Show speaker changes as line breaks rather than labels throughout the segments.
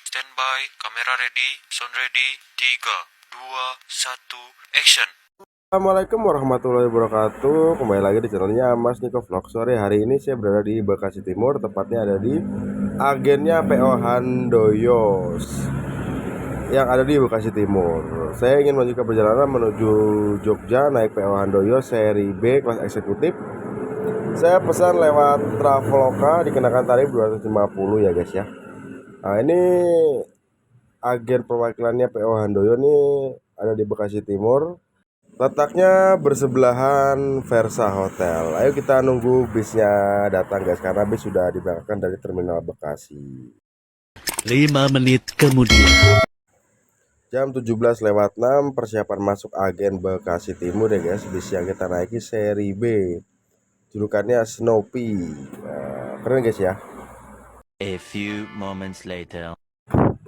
Standby, kamera ready, sound ready, 3, 2, 1, action.
Assalamualaikum warahmatullahi wabarakatuh. Kembali lagi di channelnya Mas Niko Vlog. Sore hari ini saya berada di Bekasi Timur, tepatnya ada di agennya PO Handoyo yang ada di Bekasi Timur. Saya ingin melanjutkan perjalanan menuju Jogja naik PO Handoyo seri B kelas eksekutif. Saya pesan lewat Traveloka, dikenakan tarif 250 ya guys ya. Nah, ini agen perwakilannya PO Handoyo nih ada di Bekasi Timur. Letaknya bersebelahan Versa Hotel. Ayo kita nunggu bisnya datang guys, karena bis sudah diberangkatkan dari terminal Bekasi.
5 menit kemudian.
Jam 17:06 persiapan masuk agen Bekasi Timur ya guys. Bis yang kita naiki seri B, julukannya Snoopy. Nah, keren guys ya.
A few moments later.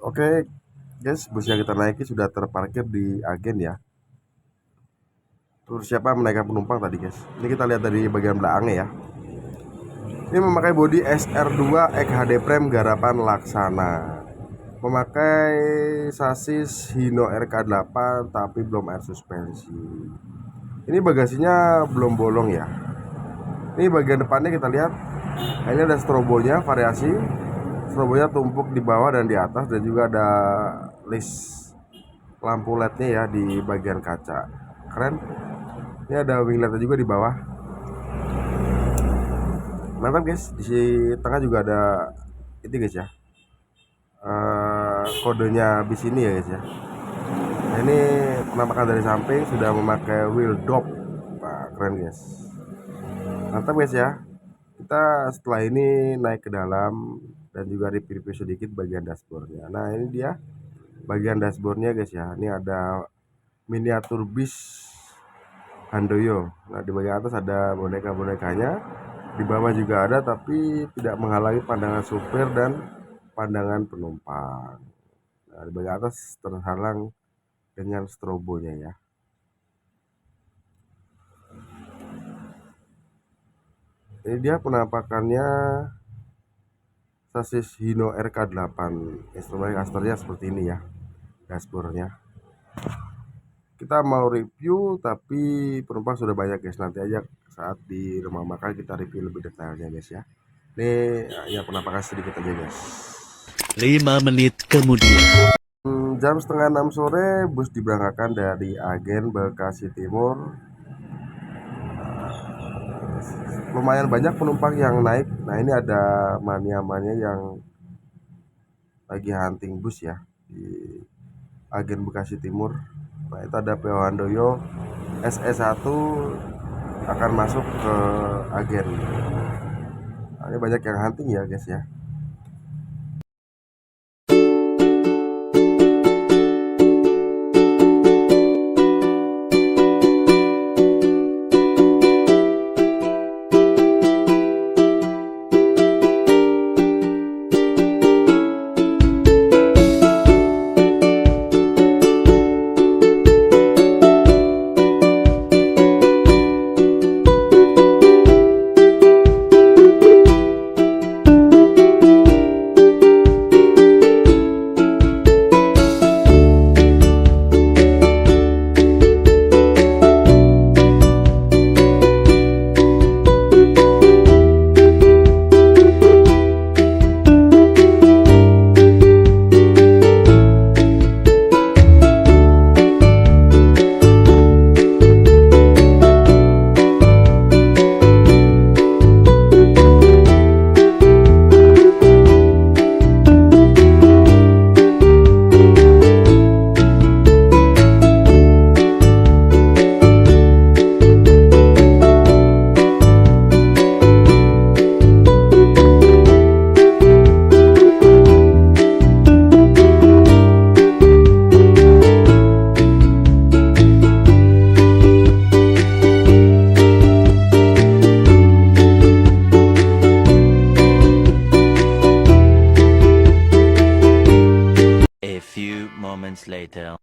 Oke guys, bus yang kita naiki sudah terparkir di agen ya. Terus siapa menaikkan penumpang tadi guys? Ini kita lihat dari bagian belakangnya ya. Ini memakai bodi SR2 XHD Prime garapan Laksana. Memakai sasis Hino RK8 tapi belum air suspensi. Ini bagasinya belum bolong ya. Ini bagian depannya kita lihat. Ini ada strobonya, variasi. Strobonya tumpuk di bawah dan di atas, dan juga ada list lampu LED-nya ya di bagian kaca. Keren. Ini ada wingletnya juga di bawah. Mantap guys. Di tengah juga ada itu guys ya, kodenya bis ini ya guys ya. Nah, ini penampakan dari samping sudah memakai wheel dop. Nah, keren guys. Mantap guys ya. Kita setelah ini naik ke dalam dan juga review sedikit bagian dashboardnya. Nah, ini dia bagian dashboardnya guys ya. Ini ada miniatur bis Handoyo. Nah, di bagian atas ada boneka-bonekanya. Di bawah juga ada, tapi tidak menghalangi pandangan supir dan pandangan penumpang. Nah, di bagian atas terhalang dengan strobonya ya. Ini dia penampakannya sasis Hino RK8. Instrumen casternya seperti ini ya, dashboardnya. Kita mau review tapi penumpang sudah banyak guys. Nanti aja saat di rumah makan kita review lebih detailnya guys ya. Ini ya penampakan sedikit aja guys.
5 menit kemudian.
Jam setengah 6 sore bus diberangkatkan dari agen Bekasi Timur. Lumayan banyak penumpang yang naik. Nah, ini ada mania-mania yang lagi hunting bus ya di agen Bekasi Timur. Nah, itu ada PO Handoyo SE1 akan masuk ke agen. Nah, ini banyak yang hunting ya guys ya.
Moments later.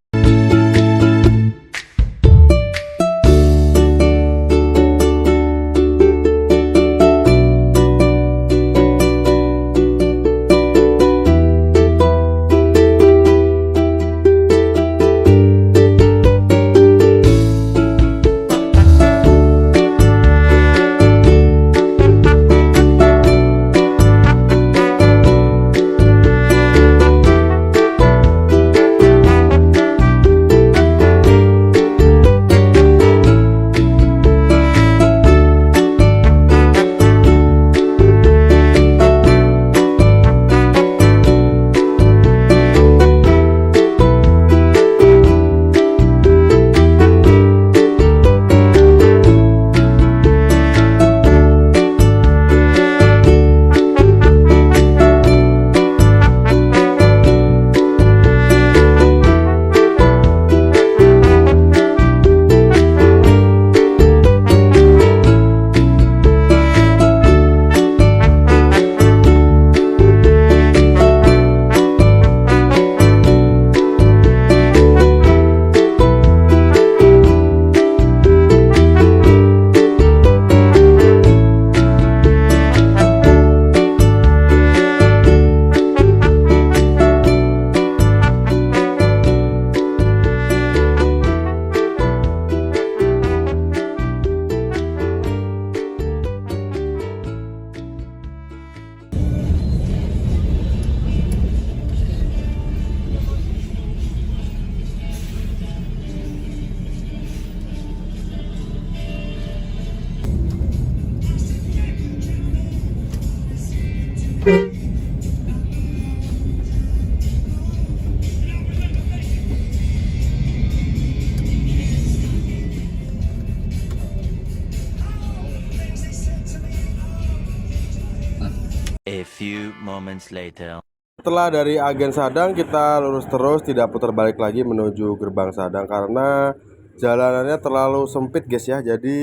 few moments later.
Setelah dari agen Sadang kita lurus terus, tidak putar balik lagi menuju gerbang Sadang karena jalanannya terlalu sempit guys ya. Jadi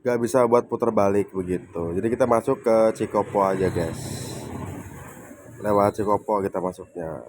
nggak bisa buat putar balik begitu. Jadi kita masuk ke Cikopo aja guys. Lewat Cikopo kita masuknya.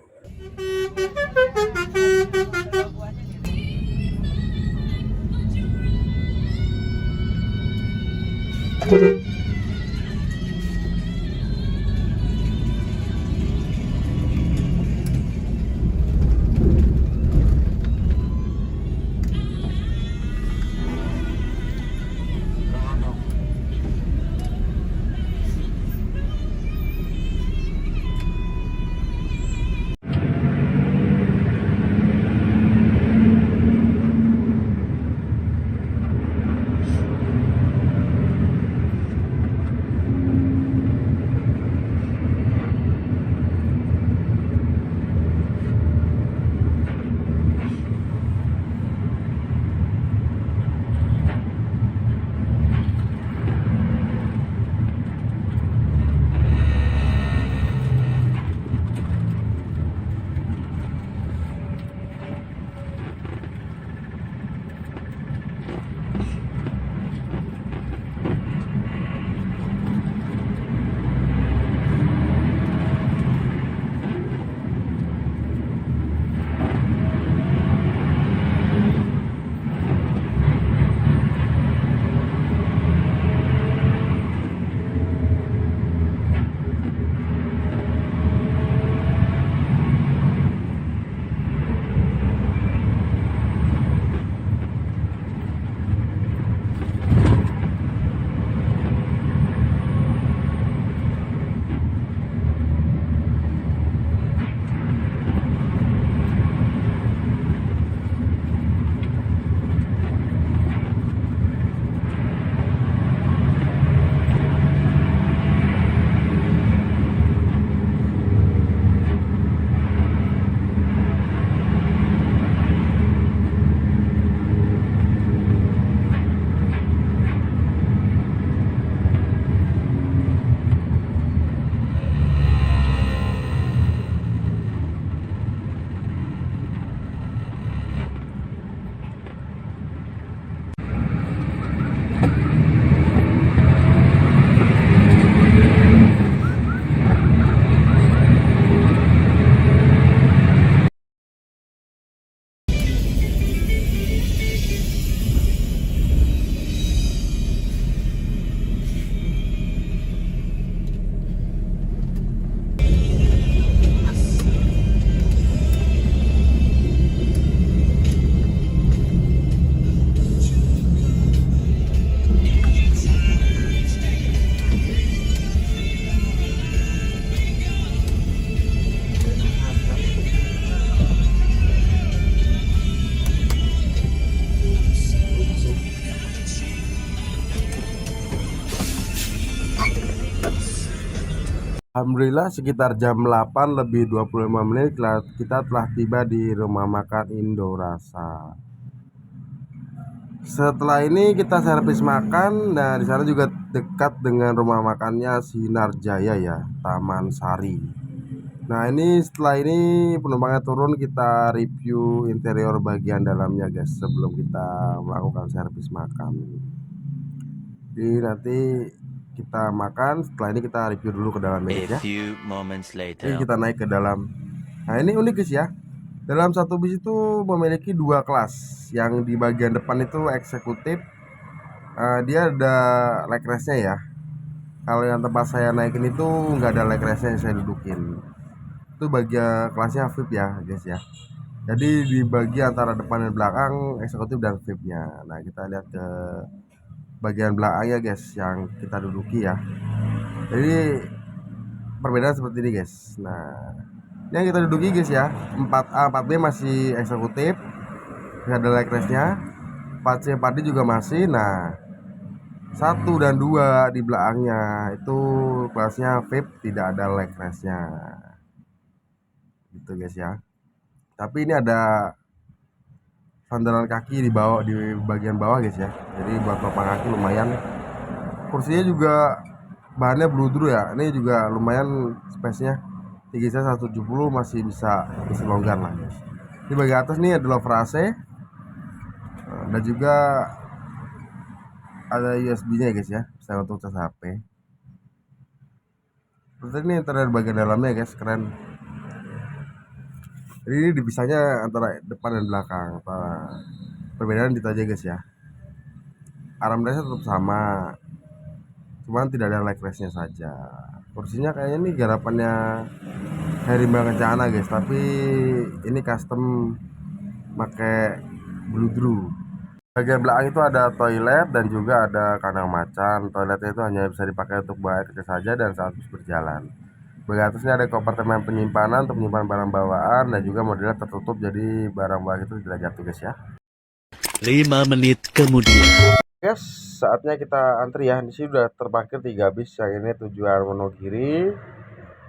Alhamdulillah sekitar jam 8 lebih 25 menit kita telah tiba di rumah makan Indorasa. Setelah ini kita servis makan. Nah, di sana juga dekat dengan rumah makannya Sinar Jaya ya, Taman Sari. Nah, ini setelah ini penumpangnya turun, kita review interior bagian dalamnya guys sebelum kita melakukan servis makan. Jadi nanti kita makan, setelah ini kita review dulu ke dalam
A
ya.
few moments
Ini
later.
kita naik ke dalam. Nah, ini unik guys ya. Dalam satu bis itu memiliki dua kelas. Yang di bagian depan itu eksekutif. Dia ada leg restnya ya. Kalau yang tempat saya naikin itu nggak ada leg restnya yang saya dudukin. Itu bagian kelasnya VIP ya guys ya. Jadi di bagian antara depan dan belakang eksekutif dan VIP-nya. Nah, kita lihat ke bagian belakangnya guys yang kita duduki ya. Jadi perbedaan seperti ini guys. Nah, ini yang kita duduki guys ya, 4A 4B masih eksekutif, nggak ada leg restnya. 4C 4D juga masih. Nah, 1 dan 2 di belakangnya itu kelasnya VIP, tidak ada leg restnya gitu guys ya. Tapi ini ada sandaran kaki di bawah, di bagian bawah guys ya. Jadi buat topang kaki lumayan. Kursinya juga bahannya bludru ya. Ini juga lumayan space-nya. Tinggi saya 170 masih bisa isi longgar lah guys. Di bagian atas nih ada lover AC, dan juga ada USB-nya guys ya, bisa untuk cas HP. Terus ini interior bagian dalamnya guys, keren. Jadi ini dipisahnya antara depan dan belakang. Perbedaan itu aja guys ya. Armrestnya tetap sama, cuman tidak ada leg restnya saja. Kursinya kayaknya nih garapannya Herima Kencana guys, tapi ini custom pakai bludru. Bagian belakang itu ada toilet dan juga ada kandang macan. Toiletnya itu hanya bisa dipakai untuk buang air kecil saja dan saat bus berjalan. Bagian atasnya ada kompartemen penyimpanan untuk menyimpan barang bawaan dan juga modelnya tertutup, jadi barang bawaan itu tidak jatuh guys ya.
5 menit kemudian.
Guys, saatnya kita antri ya. Di sini sudah terparkir 3 bis. Yang ini tujuan Wonogiri,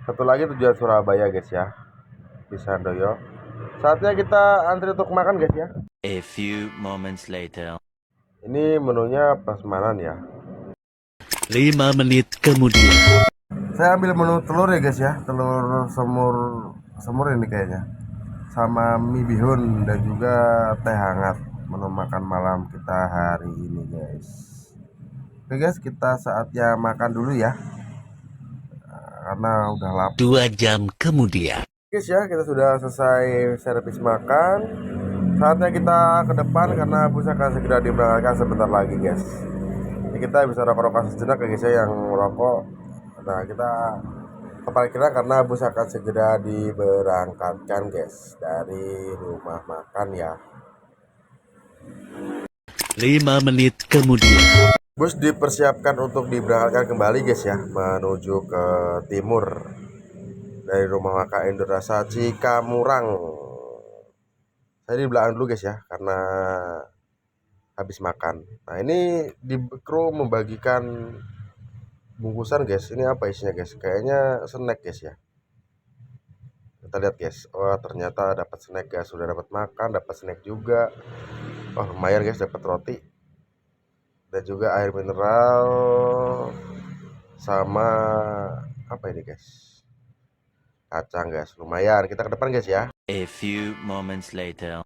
satu lagi tujuan Surabaya guys ya, bis Handoyo. Saatnya kita antri untuk makan guys ya.
A few moments later.
Ini menunya prasmanan ya.
5 menit kemudian.
Saya ambil menu telur ya guys ya, telur semur ini kayaknya, sama mie bihun dan juga teh hangat. Menu makan malam kita hari ini guys. Oke guys, kita saatnya makan dulu ya, karena udah lapar.
2 jam kemudian.
Guys ya, kita sudah selesai servis makan. Saatnya kita ke depan karena bus akan segera diberangkatkan sebentar lagi guys. Jadi kita bisa rokok-rokokan sejenak ya guys ya, yang merokok. Nah, kita ke parkiran karena bus akan segera diberangkatkan guys dari rumah makan ya.
5 menit kemudian.
Bus dipersiapkan untuk diberangkatkan kembali guys ya, menuju ke timur dari rumah makan Indorasa Cikamurang. Saya di belakang dulu guys ya, karena habis makan. Nah, ini di kru membagikan bungkusan guys. Ini apa isinya guys? Kayaknya snack guys ya. Kita lihat guys. Wah, ternyata dapat snack guys. Sudah dapat makan, dapat snack juga. Wah, lumayan guys, dapat roti dan juga air mineral sama apa ini guys? Kacang guys. Lumayan. Kita ke depan guys ya.
A few moments later.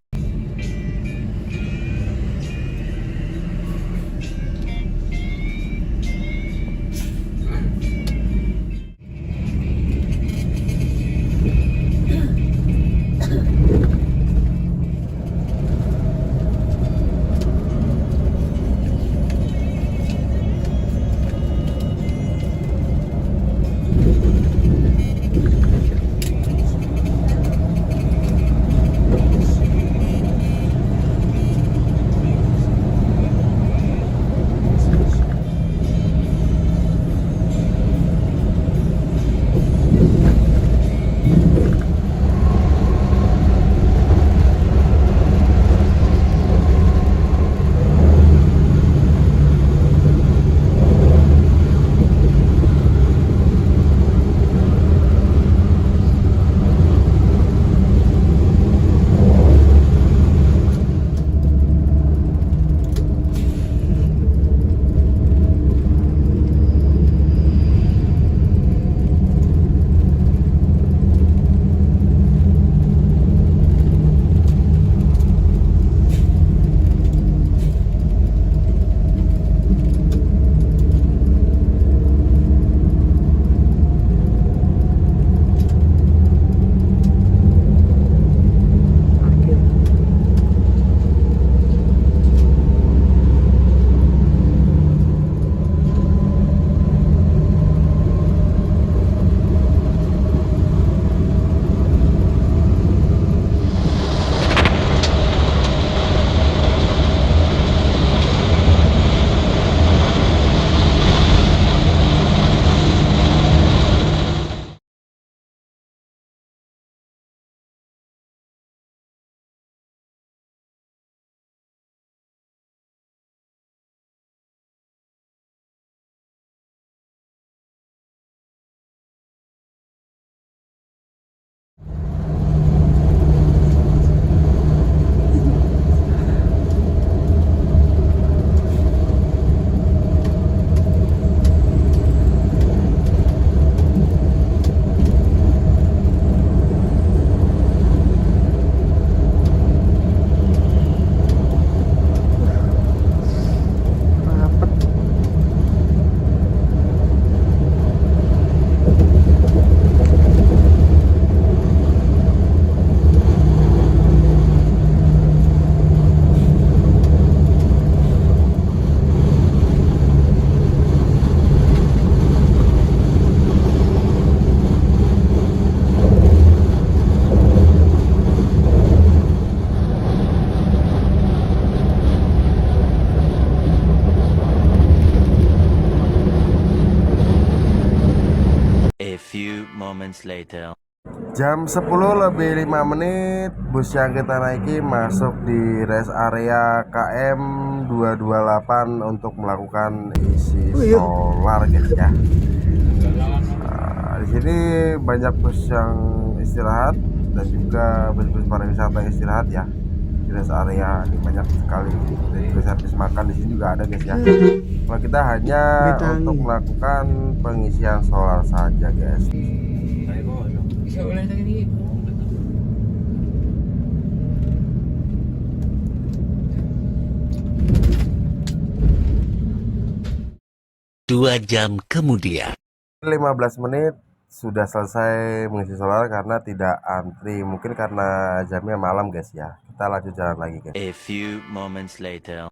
moments later.
Jam 10 lebih 5 menit bus yang kita naiki masuk di rest area KM 228 untuk melakukan isi solar guys ya. Di sini banyak bus yang istirahat dan juga bus-bus pariwisata yang istirahat ya. Di rest area ini banyak sekali. Dan juga servis makan di sini juga ada guys ya. Kalau kita hanya untuk melakukan pengisian solar saja guys.
Bisa ulang lagi.
2 jam kemudian.
15 menit sudah selesai mengisi solar karena tidak antri. Mungkin karena jamnya malam guys ya. Kita lanjut jalan lagi guys.
A few moments later.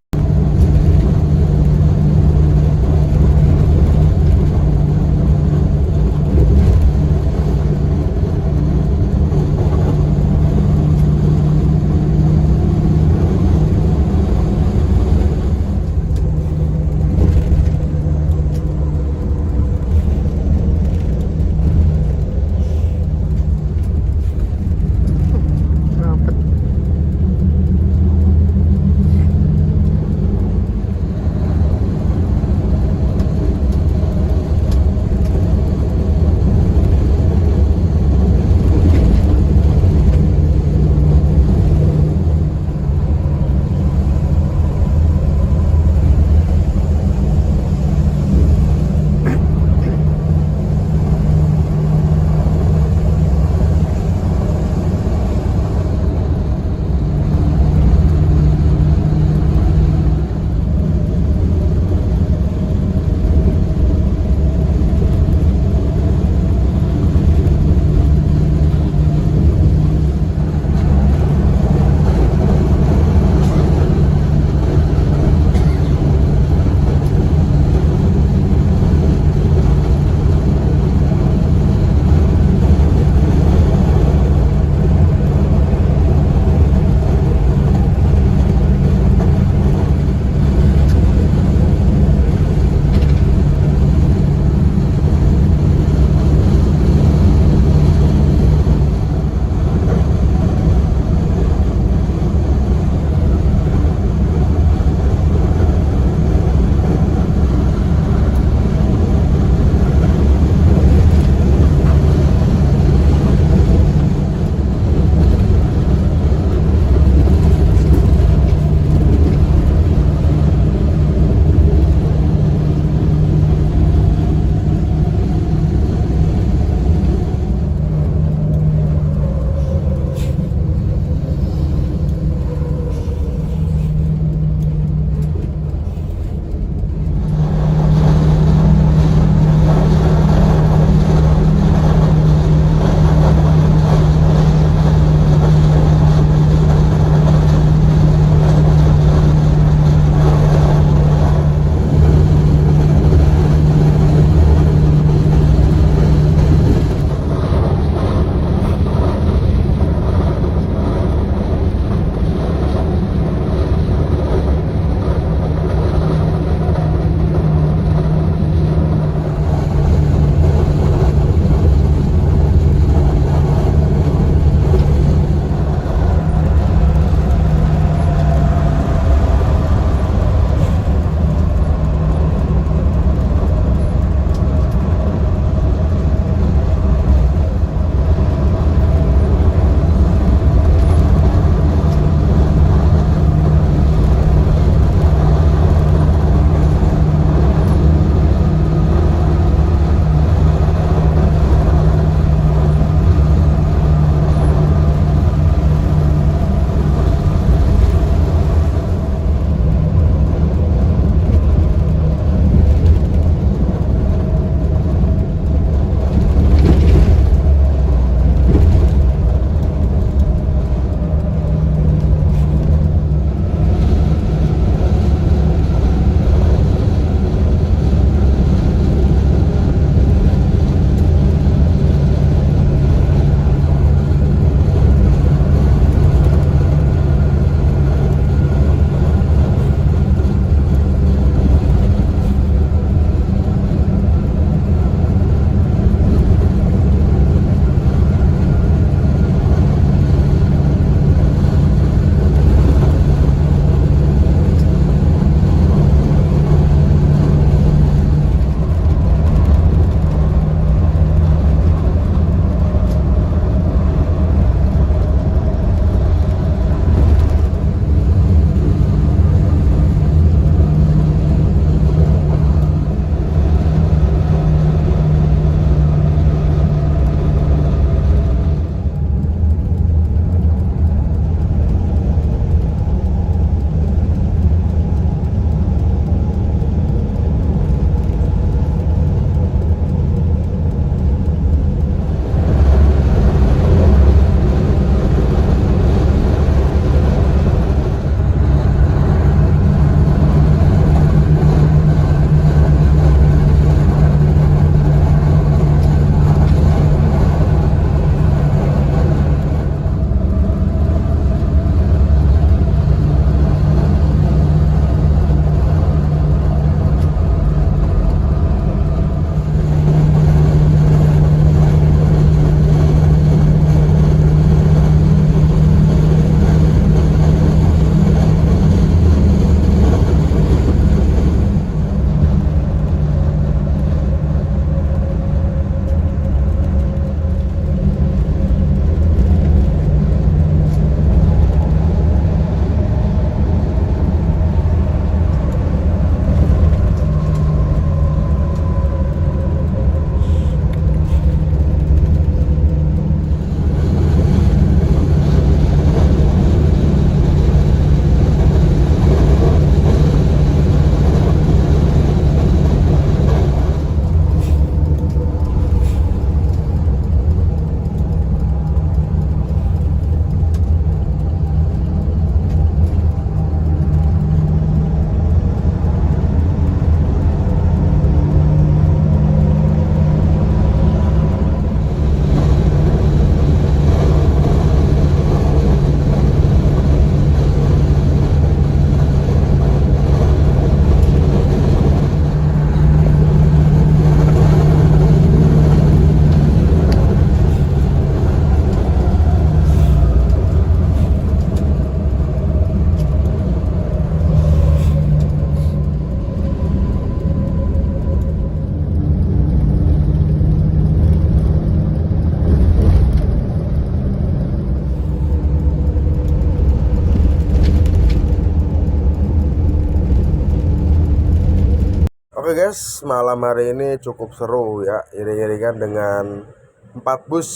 Oke guys, malam hari ini cukup seru ya, iring-iringan dengan 4 bus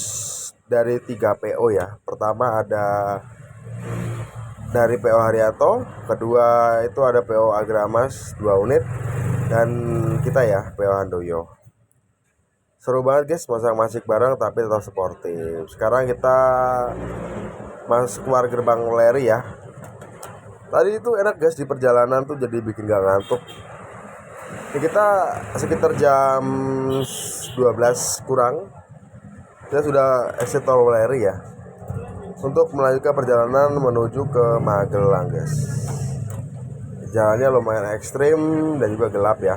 dari 3 PO ya. Pertama ada dari PO Haryanto, kedua itu ada PO Agramas 2 unit, dan kita ya PO Handoyo. Seru banget guys, masang-masing bareng tapi tetap sportif. Sekarang kita masuk keluar gerbang Leri ya. Tadi itu enak guys, di perjalanan tuh jadi bikin gak ngantuk. Ini kita sekitar jam 12 kurang, kita sudah exit tol Leri ya, untuk melanjutkan perjalanan menuju ke Magelang guys. Jalannya lumayan ekstrim dan juga gelap ya,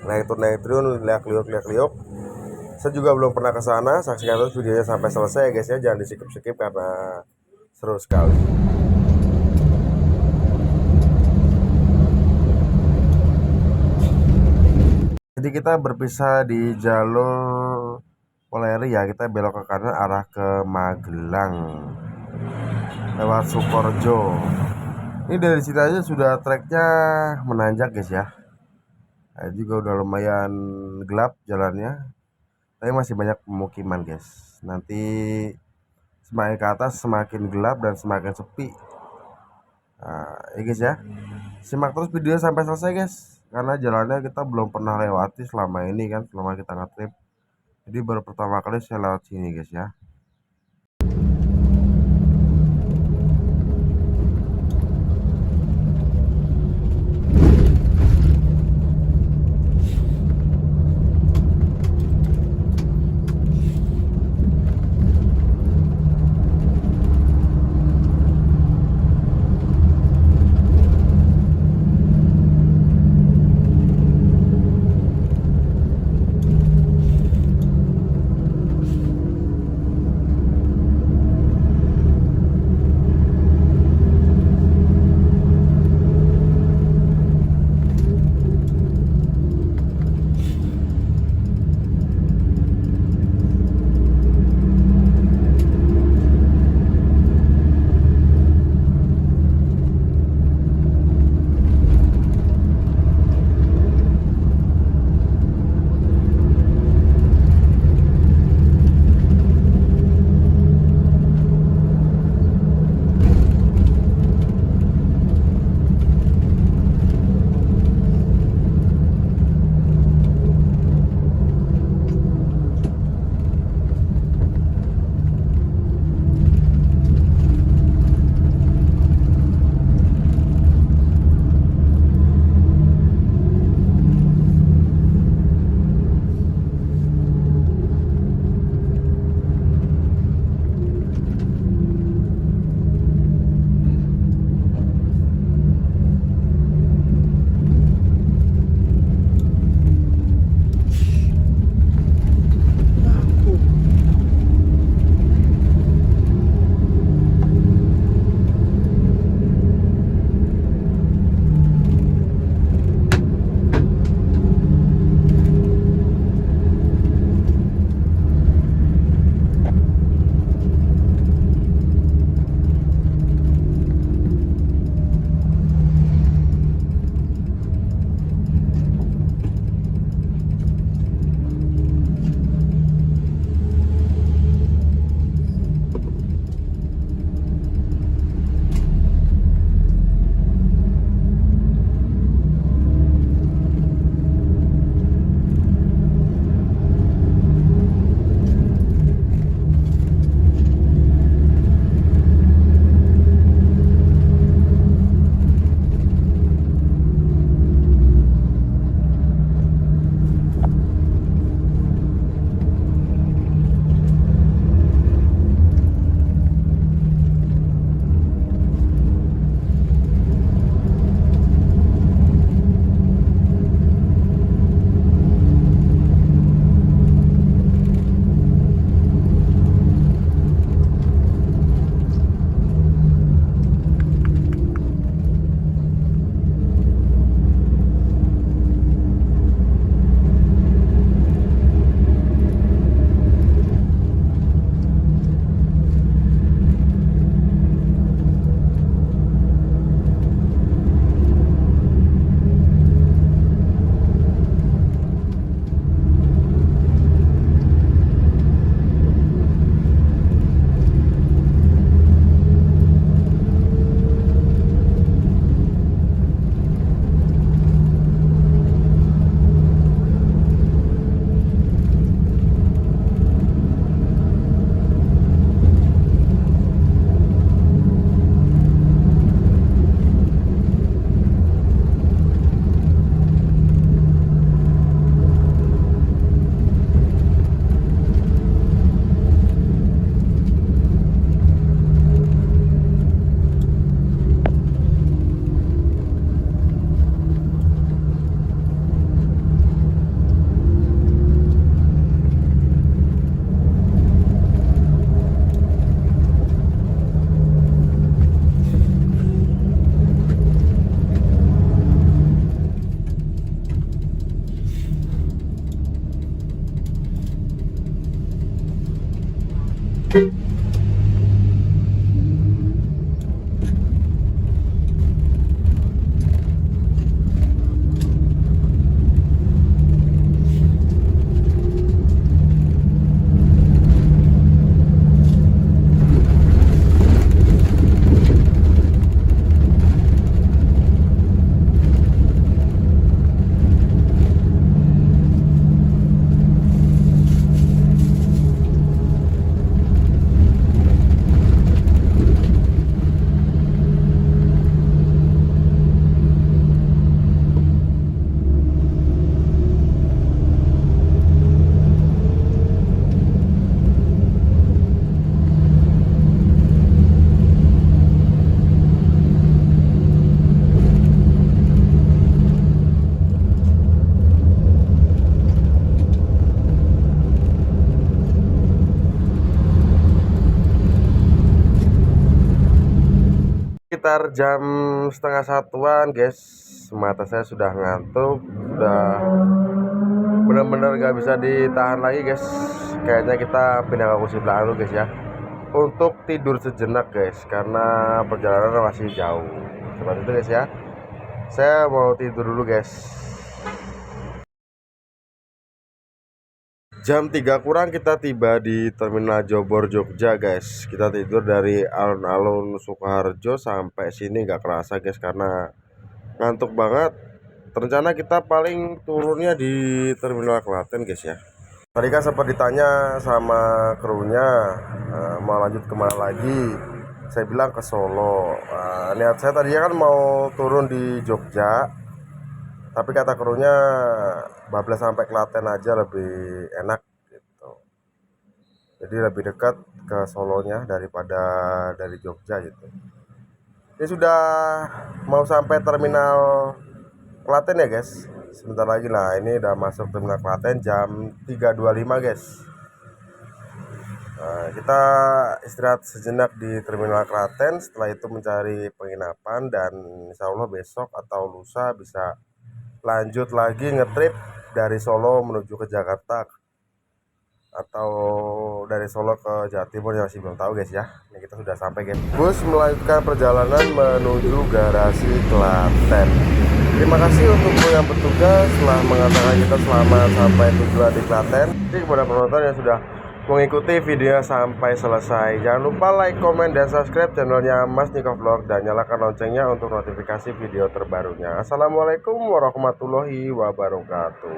naik turun, liak-liuk. Saya juga belum pernah ke sana. Saksikan terus videonya sampai selesai ya guys ya, jangan di skip karena seru sekali. Jadi kita berpisah di jalur Poleri ya, kita belok ke kanan arah ke Magelang lewat Sukorjo. Ini dari sini aja sudah treknya menanjak guys ya. Nah, juga udah lumayan gelap jalannya, tapi masih banyak pemukiman guys. Nanti semakin ke atas semakin gelap dan semakin sepi. Nah, ya guys ya, simak terus video sampai selesai guys, karena jalannya kita belum pernah lewati selama ini kan, selama kita nge-trip. Jadi baru pertama kali saya lewat sini guys ya. sekitar jam setengah satuan guys. Mata saya sudah ngantuk, sudah benar-benar gak bisa ditahan lagi guys. Kayaknya kita pindah ke kursi belakang dulu guys ya, untuk tidur sejenak guys, karena perjalanan masih jauh. Seperti itu guys ya, saya mau tidur dulu guys. Jam 3 kurang kita tiba di Terminal Jobor Jogja guys. Kita tidur dari alun-alun Sukoharjo sampai sini gak kerasa guys, karena ngantuk banget. Rencana kita paling turunnya di Terminal Klaten guys ya. Tadi kan sempat ditanya sama krunya mau lanjut kemana lagi. Saya bilang ke Solo. Niat saya tadinya kan mau turun di Jogja, tapi kata krunya bablas sampai Klaten aja lebih enak gitu. Jadi lebih dekat ke Solonya daripada dari Jogja gitu. Ini sudah mau sampai Terminal Klaten ya guys. Sebentar lagi lah, ini udah masuk Terminal Klaten jam 3.25 guys. Kita istirahat sejenak di Terminal Klaten, setelah itu mencari penginapan, dan insya Allah besok atau lusa bisa lanjut lagi ngetrip dari Solo menuju ke Jakarta, atau dari Solo ke Jawa Timur, ya masih belum tahu guys ya. Ini kita sudah sampai guys. Bus melanjutkan perjalanan menuju garasi Klaten. Terima kasih untuk kru yang bertugas telah mengantarkan kita selamat sampai tujuan di Klaten. Jadi kepada penonton yang sudah mengikuti video sampai selesai, jangan lupa like, komen, dan subscribe channelnya Mas Niko Vlog, dan nyalakan loncengnya untuk notifikasi video terbarunya. Assalamualaikum warahmatullahi wabarakatuh.